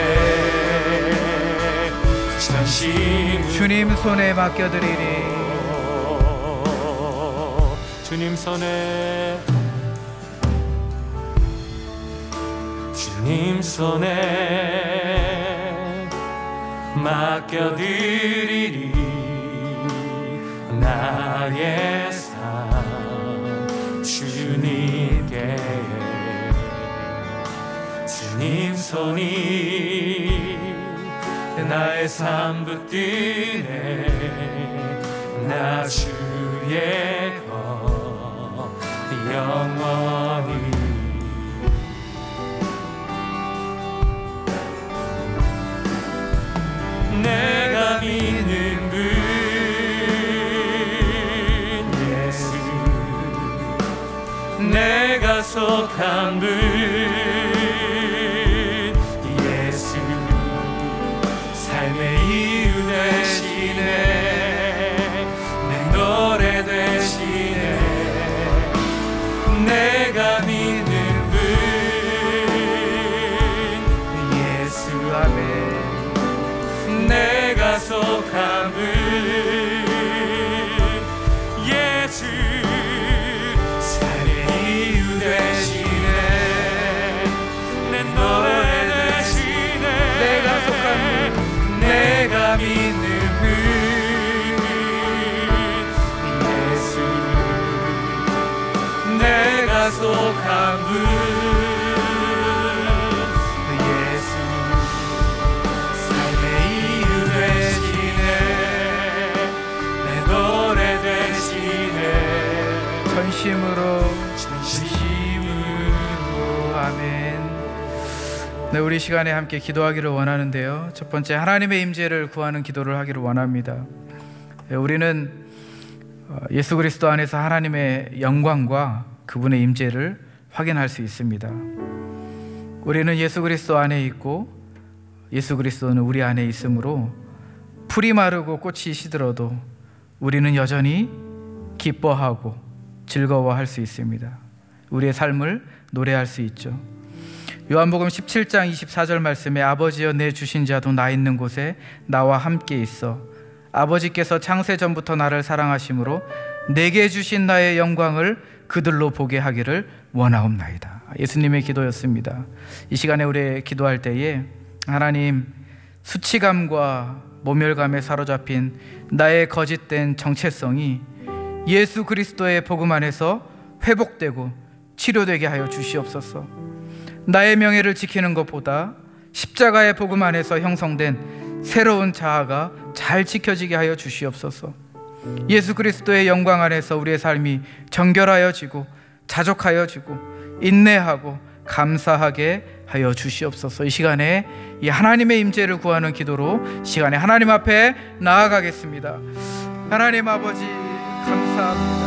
전심
주님 손에 맡겨드리니.
주님 손에 주님 손에 맡겨드리리. 나의 삶 주님께 주님 손이 나의 삶 붙드네. 나 주의 것 영원히 내가 믿는 분 예수, 내가 속한 분 예수, 삶의 삶의 이유 되시네 내 노래 되시네 내가 믿는 분 예수 아멘 내가 속한 분 예수 삶의 이유 되시네 내 노래 되시네
내가 속한 분
내가 믿는 분 예수 내가 속한 분 예수 삶의 이유 되시네 내 노래 되시네
전심으로 아멘. 네, 우리 시간에 함께 기도하기를 원하는데요. 첫 번째, 하나님의 임재를 구하는 기도를 하기를 원합니다. 우리는 예수 그리스도 안에서 하나님의 영광과 그분의 임재를 확인할 수 있습니다. 우리는 예수 그리스도 안에 있고 예수 그리스도는 우리 안에 있으므로 풀이 마르고 꽃이 시들어도 우리는 여전히 기뻐하고 즐거워할 수 있습니다. 우리의 삶을 노래할 수 있죠. 요한복음 17장 24절 말씀에 아버지여 내 주신 자도 나 있는 곳에 나와 함께 있어 아버지께서 창세 전부터 나를 사랑하심으로 내게 주신 나의 영광을 그들로 보게 하기를 원하옵나이다. 예수님의 기도였습니다. 이 시간에 우리 기도할 때에 하나님, 수치감과 모멸감에 사로잡힌 나의 거짓된 정체성이 예수 그리스도의 복음 안에서 회복되고 치료되게 하여 주시옵소서. 나의 명예를 지키는 것보다 십자가의 복음 안에서 형성된 새로운 자아가 잘 지켜지게 하여 주시옵소서. 예수 그리스도의 영광 안에서 우리의 삶이 정결하여지고 자족하여지고 인내하고 감사하게 하여 주시옵소서. 이 시간에 이 하나님의 임재를 구하는 기도로 시간에 하나님 앞에 나아가겠습니다. 하나님 아버지 감사합니다.